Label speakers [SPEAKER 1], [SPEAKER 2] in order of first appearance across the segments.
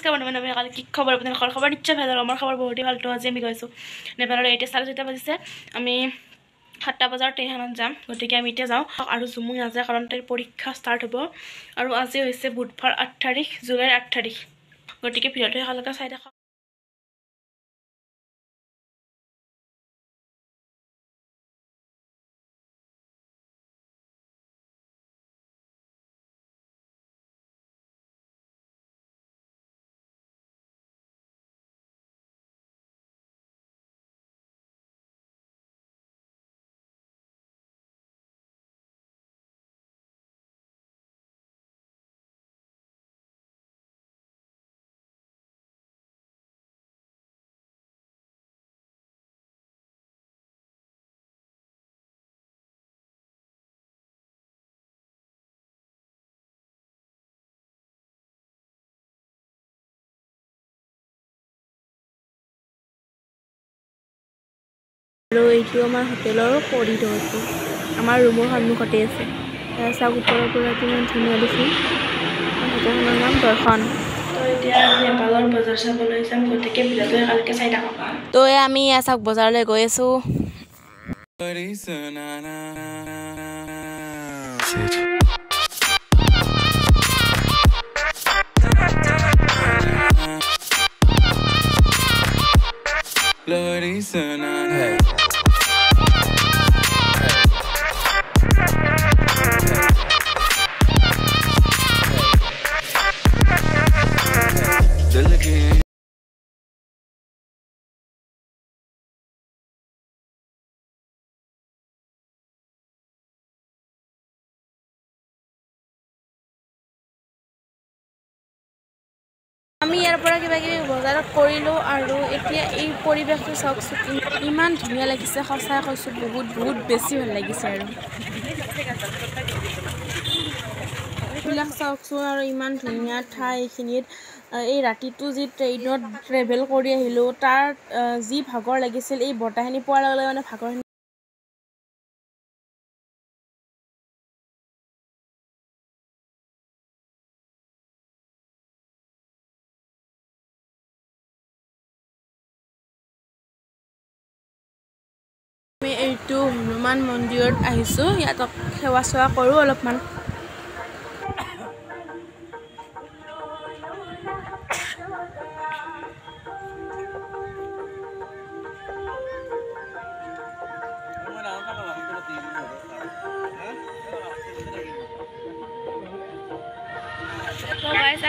[SPEAKER 1] নমস্কাৰ বন্ধু কালি কি খবৰ আপোনালোকৰ খবৰ নিশ্চয় ভাল আৰু আমাৰ খবৰ বহুতেই ভালটো আজি আমি গৈছোঁ নেপালৰ এতিয়া 4:30 বাজিছে আমি 7টা বজাৰ ট্ৰেইনত যাম গতিকে আমি এতিয়া যাওঁ আৰু জুমু নাযায় কাৰণ তাইৰ পৰীক্ষা ষ্টাৰ্ট হ'ব আৰু আজি হৈছে বুধবাৰ 8 তাৰিখ জুলাইৰ 8 তাৰিখ গতিকে ভিডিঅ'টো শেষলৈকে চাই থাকক আৰু এইটো আমাৰ হোটেলৰ কৰিডৰটো আমাৰ ৰুমৰ সন্মুখতে আছে চাওক ওপৰৰ পৰা কিমান ধুনীয়া দেখি হোটেলখনৰ নাম দৰ্শন তো এতিয়া নেপালৰ বজাৰ চাবলৈ যাম গতিকে ভিডিঅ'টো একেলগে চাই থাকক তো আমি চাওক বজাৰলৈ গৈ আছোঁ আমি ইয়াৰ পৰা কিবা কিবি বজাৰত কৰিলোঁ আৰু এতিয়া এই পৰিৱেশটো চাওকচোন ইমান ধুনীয়া লাগিছে সঁচাই কৈছোঁ বহুত বেছি ভাল লাগিছে আৰু এইবিলাক চাওকচোন আৰু ইমান ধুনীয়া ঠাই এইখিনিত এই ৰাতিটো যি ট্ৰেইনত ট্ৰেভেল কৰি আহিলোঁ তাৰ যি ভাগৰ লাগিছিল এই বতাহখিনি পোৱাৰ লগে লগে মানে ভাগৰখিনি আমি এইটো হনুমান মন্দিৰত আহিছোঁ ইয়াত সেৱা চেৱা কৰোঁ অলপমান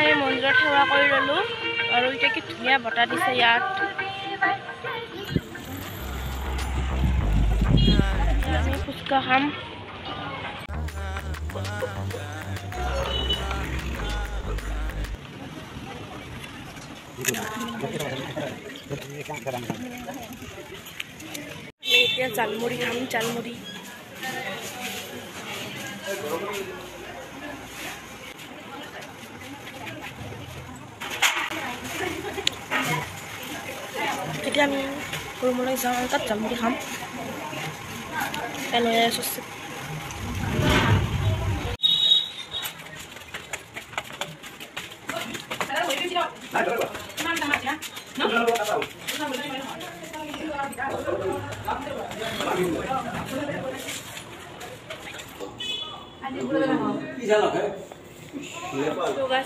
[SPEAKER 1] আমি মন্দিৰত সেৱা কৰি ল'লোঁ আৰু এতিয়া কি ধুনীয়া বতাহ দিছে ইয়াত আমি ফুচকা খাম আমি এতিয়া জালমুড়ি খাম জালমুড়ি এতিয়া আমি ৰুমলৈ যাওঁ আৰু তাত জালমুড়ি খাম লৈ আছোঁ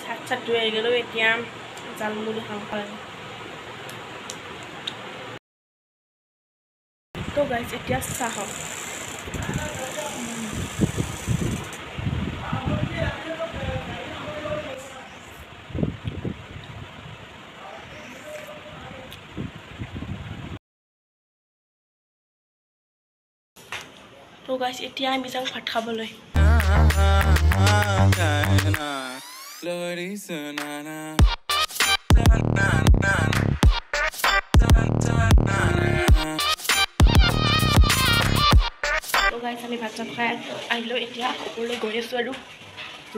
[SPEAKER 1] হাত চাত ধুই আহি গ'লোঁ এতিয়া জালমুড়ি খাম তো গাইজ এতিয়া চাহ খাওঁ তো গাইজ এতিয়া আমি যাওঁ ভাত খাবলৈ তো গাইজ আমি ভাত চাত খাই আহিলোঁ এতিয়া সকলোৱে গৈ আছোঁ আৰু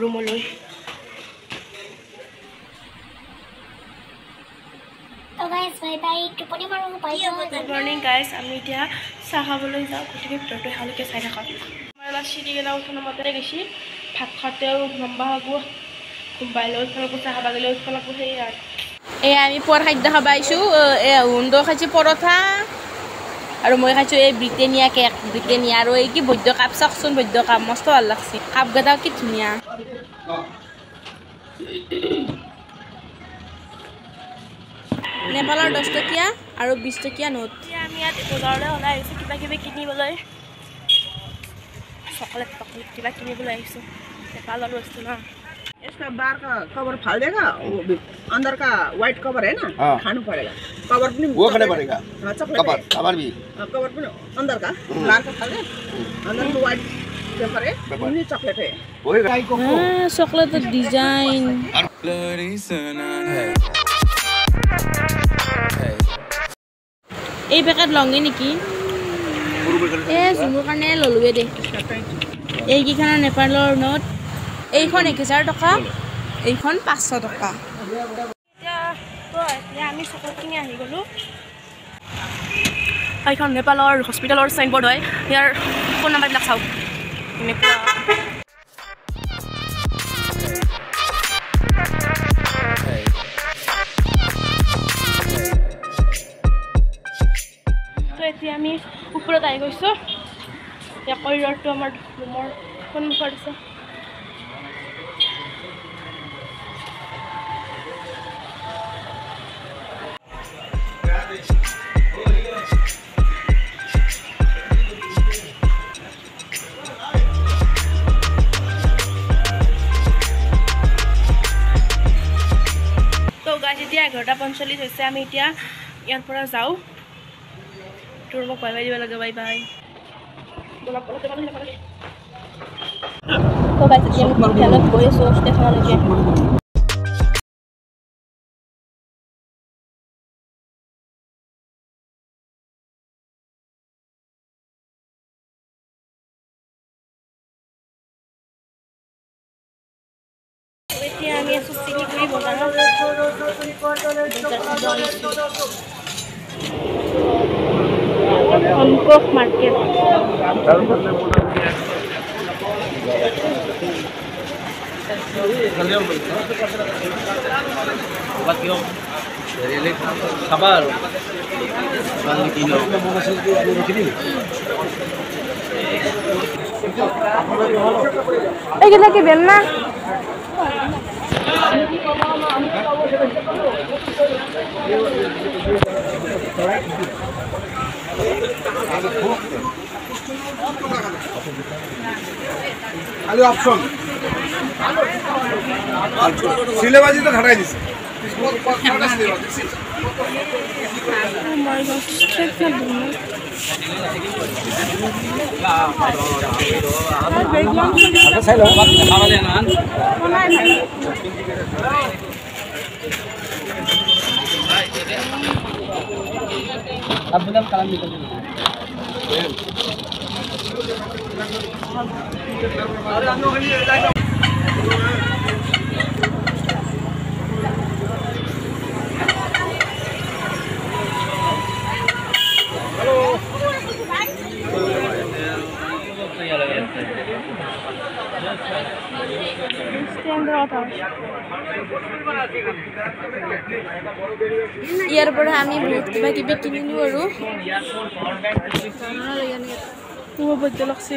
[SPEAKER 1] ৰুমলৈ গুড মৰ্ণিং গাইজ আমি এতিয়া চাহ খাবলৈ যাওঁ গতিকে ভিতৰটো এহালৈকে চাই থাকক আমাৰ এবাৰ চিৰিগেলা উঠোনৰ মতে গৈছি ভাত খাওঁতেও লম্বা হ'ব কোনোবাই লৈ উঠা লাগব চাহ খাব গ'লে উঠা লাগব সেই আৰু এই আমি পুৱাৰ খাদ্য খাব আহিছোঁ হুন্দো খাইছোঁ পৰঠা আৰু মই খাইছোঁ এই ব্ৰিটেনিয়া কেক ব্ৰিটেনিয়া আৰু এই কি বৈদ্য কাপ চাওকচোন বৈদ্য কাপ মস্ত ভাল লাগছে কাপকেইটাও কি ধুনীয়া নেপালৰ 10 টকীয়া আৰু 20 টকীয়া নোট আমি ইয়াত বজাৰলৈ ওলাই আহিছোঁ কিবা কিবি কিনিবলৈ चॉकलेट चॉकलेट किला किनिবলৈ আহিছো नेपालৰ বস্তু না
[SPEAKER 2] इसका बाहर का कवर फाड़ देगा अंदर का व्हाइट कवर है ना खाना पड़ेगा कवर भी
[SPEAKER 3] वो खाना पड़ेगा
[SPEAKER 2] चॉकलेट
[SPEAKER 3] कवर भी
[SPEAKER 2] कवर भी अंदर का बाहर का फाड़ दे अंदर का व्हाइट पेपर है ये चॉकलेट है
[SPEAKER 3] वही
[SPEAKER 1] चॉकलेट डिजाइन এই পেকেট লংগে নেকি এ জুমুৰ কাৰণে ললুৱে দে এই কিখানা নেপালৰ নোট এইখন 1000 টকা এইখন 500 টকা এতিয়া আমি চকত কিনি আহি গ'লো এইখন নেপালৰ হস্পিটেলৰ সাইনবোৰ্ড হয় ইয়াৰ ফোন নাম্বাৰবিলাক চাওক এনেকুৱা এতিয়া আমি ওপৰত আহি গৈছোঁ এতিয়া কৰিডৰটো আমাৰ ৰুমৰ সন্মুখত আছে তো গাইজ এতিয়া 11:45 হৈছে আমি এতিয়া ইয়াৰ পৰা যাওঁ তোৰ মোক বাই বাই দিব লাগে বাই বাই তো গাইজ এতিয়া আমি বিদ্যালয়ত গৈ আছোঁ ষ্টেচনলৈকে এতিয়া আমি আছোঁ চিলিগুৰি বজাৰত Hankook Market.
[SPEAKER 3] Kabar.
[SPEAKER 1] Eh kita ke Bena.
[SPEAKER 3] খালি অপশন সিলেবাসই তো ঘাটাই দিছে ইয়াৰ পৰা আমি বহুত কিবা কিবি কিনিলো আৰু বৈদ্য লাগছে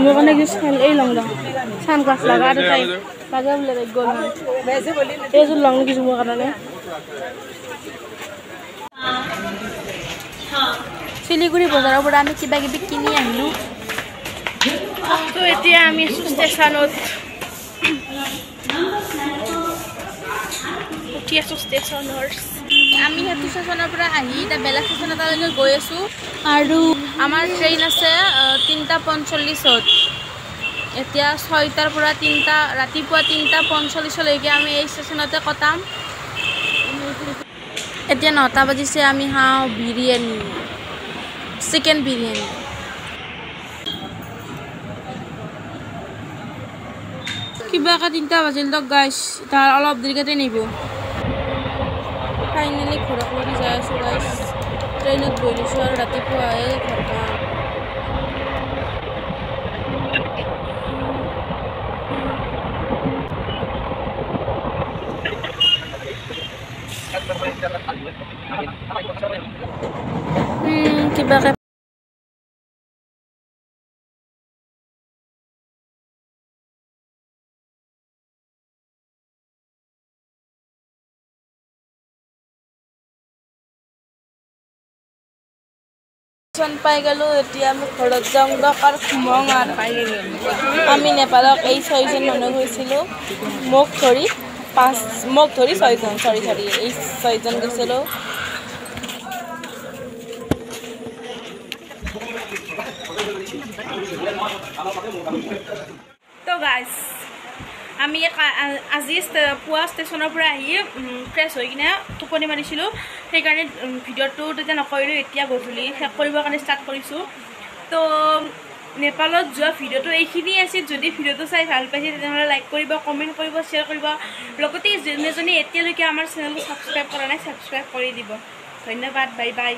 [SPEAKER 3] মোৰ কাৰণে কি এই লং লং চানগ্লাছ লগা আৰু তাই লগা বোলে গ'ল এইযোৰ লং নেকি মোৰ কাৰণে শিলিগুৰি বজাৰৰ পৰা আমি কিবা কিবি কিনি আহিলোঁ তো এতিয়া আমি ষ্টেচনত উঠি আছোঁ ষ্টেচনৰ আমি সেইটো ষ্টেচনৰ পৰা আহি এতিয়া বেলেগ ষ্টেচন এটালৈকে গৈ আছোঁ আৰু আমাৰ ট্ৰেইন আছে 3:45 এতিয়া 6টাৰ পৰা 3টা ৰাতিপুৱা 3:45লৈকে আমি এই ষ্টেচনতে কটাম এতিয়া 9টা বাজিছে আমি খাওঁ বিৰিয়ানী চিকেন বিৰিয়ানী কিবা 3টা বাজিল তো গাইছ তাৰ অলপ দেৰিকতে নিব ফাইনেলি ঘৰক লৈ যাই আছোঁ গাইছ ট্ৰেইনত বহিছোঁ আৰু ৰাতিপুৱাই ঘৰ পাম কিবাকে পাই গেলো এতিয়া আমি ঘৰত যাওঁ দকাৰ ঘুমং আৰু আমি নেপালক এই 6জন মানুহ গৈছিলোঁ মোক ধৰি 6জন চৰি এই 6জন গৈছিলোঁ তো গাইজ আমি আজি পুৱা ষ্টেচনৰ পৰা আহি ফ্ৰেছ হৈ কিনে টোপনি মাৰিছিলোঁ সেইকাৰণে ভিডিঅ'টো তেতিয়া নকৰিলোঁ এতিয়া গধূলি শেষ কৰিবৰ কাৰণে ষ্টাৰ্ট কৰিছোঁ তো নেপালত যোৱা ভিডিঅ'টো এইখিনি আছিল যদি ভিডিঅ'টো চাই ভাল পাইছে তেনেহ'লে লাইক কৰিব কমেণ্ট কৰিব শ্বেয়াৰ কৰিব লগতে যোনে এতিয়ালৈকে আমাৰ চেনেলটো ছাবস্ক্ৰাইব কৰা নাই ছাবস্ক্ৰাইব কৰি দিব ধন্যবাদ বাই বাই